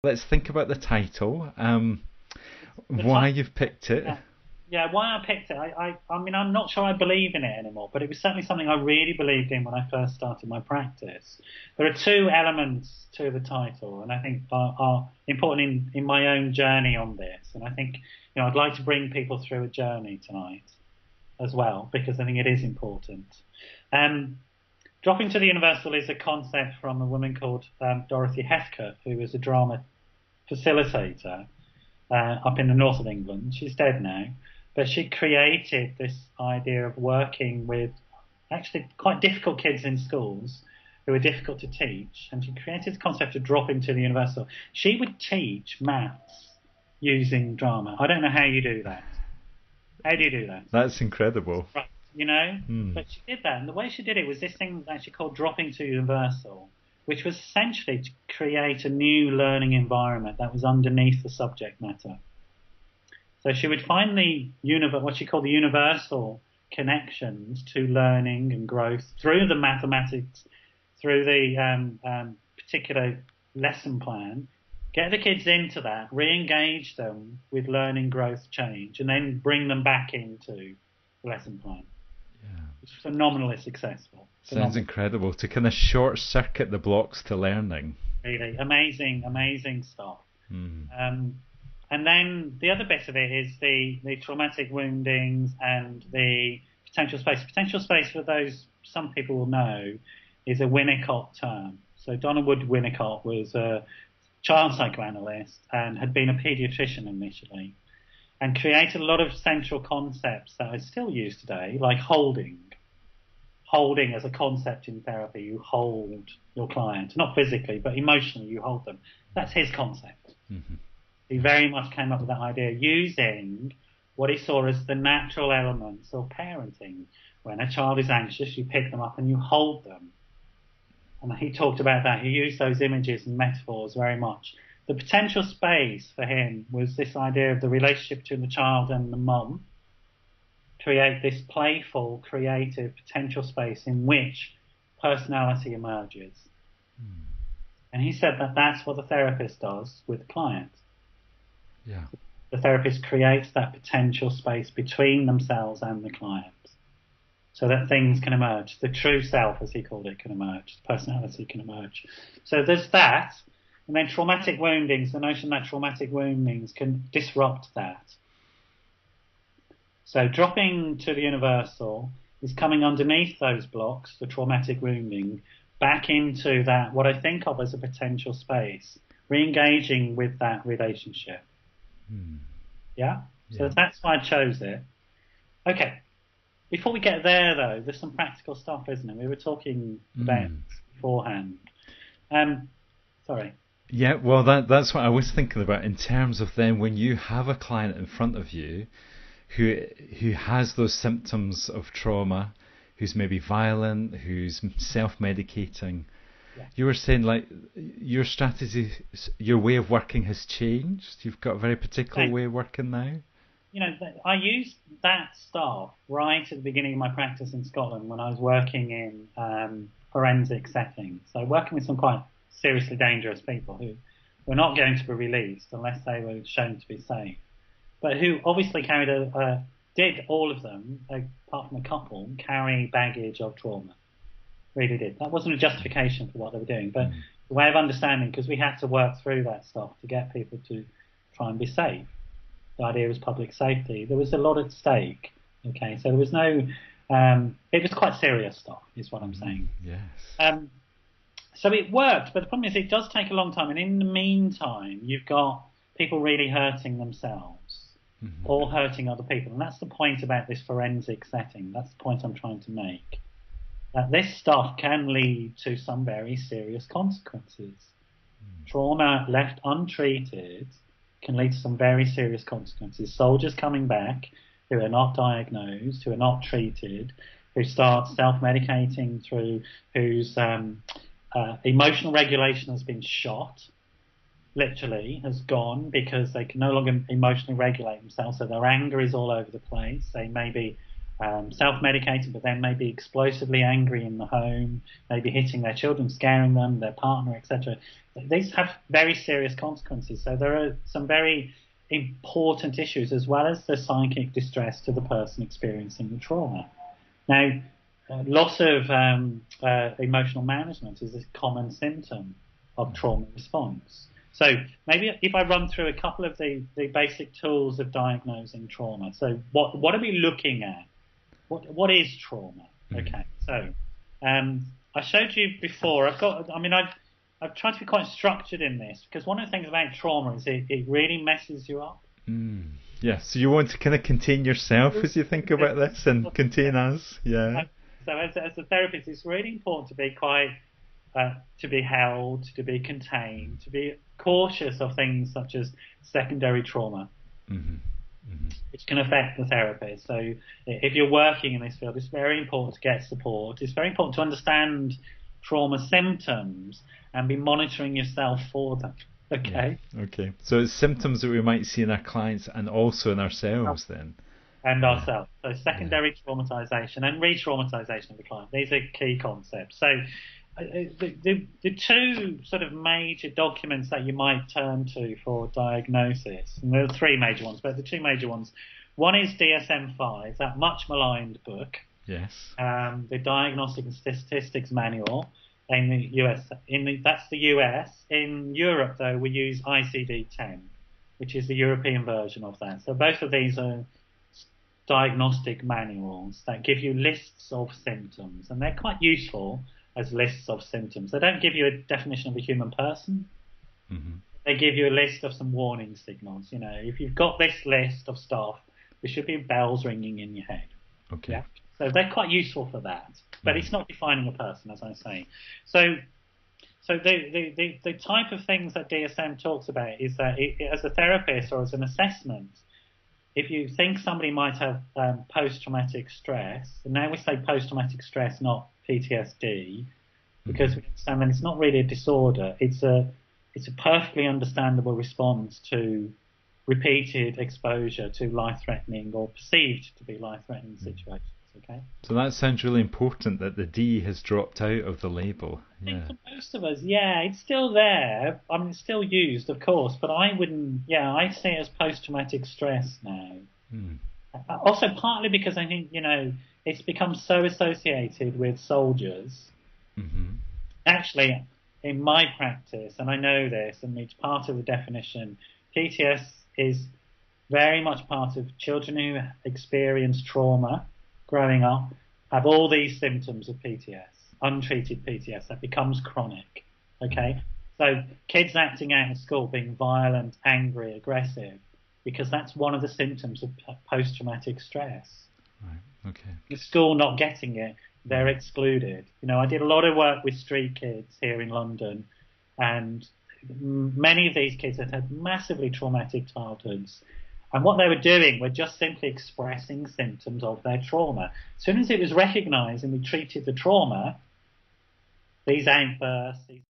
Let's think about the title. The Why title, you've picked it. yeah, why I picked it, I mean, I'm not sure I believe in it anymore, but it was certainly something I really believed in when I first started my practice. There are two elements to the title, and I think are important in my own journey on this. And I think, I'd like to bring people through a journey tonight as well, because I think it is important. Dropping to the universal is a concept from a woman called Dorothy Heathcote, who was a drama facilitator up in the north of England. She's dead now, but she created this idea of working with actually quite difficult kids in schools who are difficult to teach, and she created the concept of dropping to the universal. She would teach maths using drama. I don't know how you do that. How do you do that? That's incredible. Right, But she did that, and the way she did it was this thing actually called dropping to universal, which was essentially to create a new learning environment that was underneath the subject matter. So she would find what she called the universal connections to learning and growth through the mathematics, through the particular lesson plan, get the kids into that, re-engage them with learning, growth, change, and then bring them back into the lesson plan. Yeah. It's phenomenally successful. Sounds incredible to kind of short circuit the blocks to learning. Really amazing stuff. And then the other bit of it is the traumatic woundings and the potential space. Potential space, for those some people will know, is a Winnicott term. So Donna Wood Winnicott was a child psychoanalyst and had been a paediatrician initially, and created a lot of central concepts that are still used today, like holding. Holding as a concept in therapy, you hold your client, not physically, but emotionally you hold them. That's his concept. Mm-hmm. He very much came up with that idea using what he saw as the natural elements of parenting. When a child is anxious, you pick them up and you hold them. And he talked about that. He used those images and metaphors very much. The potential space for him was this idea of the relationship between the child and the mum. Create this playful, creative, potential space in which personality emerges. And he said that that's what the therapist does with the client. Yeah. The therapist creates that potential space between themselves and the client so that things can emerge. The true self, as he called it, can emerge. The personality can emerge. So there's that. And then traumatic woundings, the notion that traumatic woundings can disrupt that. So dropping to the universal is coming underneath those blocks, the traumatic wounding, back into that, what I think of as a potential space, re-engaging with that relationship. Yeah? So that's why I chose it. Okay. Before we get there, though, there's some practical stuff, isn't it? We were talking about beforehand. Sorry. Yeah, well, that's what I was thinking about in terms of then when you have a client in front of you who has those symptoms of trauma, who's maybe violent, who's self-medicating. Yeah. You were saying like your strategy, your way of working has changed. You've got a very particular way of working now. I used that stuff right at the beginning of my practice in Scotland when I was working in forensic settings. So working with some quite seriously dangerous people who were not going to be released unless they were shown to be safe, but who obviously did all of them, apart from a couple, carry baggage of trauma. Really did. That wasn't a justification for what they were doing, but a way of understanding, because we had to work through that stuff to get people to try and be safe. The idea was public safety. There was a lot at stake. Okay, so there was no. It was quite serious stuff, is what I'm saying. Yes. So it worked, but the problem is it does take a long time, and in the meantime, you've got people really hurting themselves or hurting other people, and that's the point about this forensic setting. That's the point I'm trying to make. That this stuff can lead to some very serious consequences. Trauma left untreated can lead to some very serious consequences. Soldiers coming back who are not diagnosed, who are not treated, who start self-medicating through, whose emotional regulation has been shot, literally has gone because they can no longer emotionally regulate themselves, so their anger is all over the place. They may be self-medicating, but then maybe explosively angry in the home, maybe hitting their children, scaring them, their partner, etc. These have very serious consequences. So there are some very important issues, as well as the psychic distress to the person experiencing the trauma. Now, loss of emotional management is a common symptom of trauma response. So maybe if I run through a couple of the basic tools of diagnosing trauma. So what are we looking at? What is trauma? Okay, so I showed you before. I've tried to be quite structured in this, because one of the things about trauma is it really messes you up. Yeah, so you want to kind of contain yourself as you think about this, and contain us. Yeah. So as a therapist, it's really important to be quite to be held, to be contained, to be cautious of things such as secondary trauma, which can affect the therapist. So if you're working in this field, it's very important to get support. It's very important to understand trauma symptoms and be monitoring yourself for them. Okay. Yeah. Okay. So it's symptoms that we might see in our clients and also in ourselves then. And ourselves. So secondary traumatization and re-traumatization of the client. These are key concepts. So the two sort of major documents that you might turn to for diagnosis, and there are three major ones, but the two major ones, one is DSM-5, that much maligned book. Yes. The Diagnostic and Statistics Manual in the US. That's the US. In Europe, though, we use ICD-10, which is the European version of that. So both of these are diagnostic manuals that give you lists of symptoms, and they're quite useful as lists of symptoms. They don't give you a definition of a human person. They give you a list of some warning signals. You know, if you've got this list of stuff, there should be bells ringing in your head. Okay. Yeah? So they're quite useful for that, but it's not defining a person, as I say. So the type of things that DSM talks about is that as a therapist or as an assessment, if you think somebody might have post-traumatic stress, and now we say post-traumatic stress, not PTSD, because we understand that it's not really a disorder. It's a perfectly understandable response to repeated exposure to life-threatening or perceived to be life-threatening situations. Okay. So that sounds really important that the D has dropped out of the label. Yeah. I think for most of us, yeah, it's still there. I mean, it's still used, of course, but I wouldn't. Yeah, I see it as post-traumatic stress now. Also, partly because I think it's become so associated with soldiers. Actually, in my practice, and I know this, and it's part of the definition, PTS is very much part of children who experience trauma growing up, have all these symptoms of PTS, untreated PTS, that becomes chronic. Okay? So kids acting out in school, being violent, angry, aggressive, because that's one of the symptoms of post-traumatic stress. Right. Okay. The school not getting it, they're excluded. I did a lot of work with street kids here in London, and many of these kids had massively traumatic childhoods. And what they were doing were just simply expressing symptoms of their trauma. As soon as it was recognised and we treated the trauma, these outbursts, these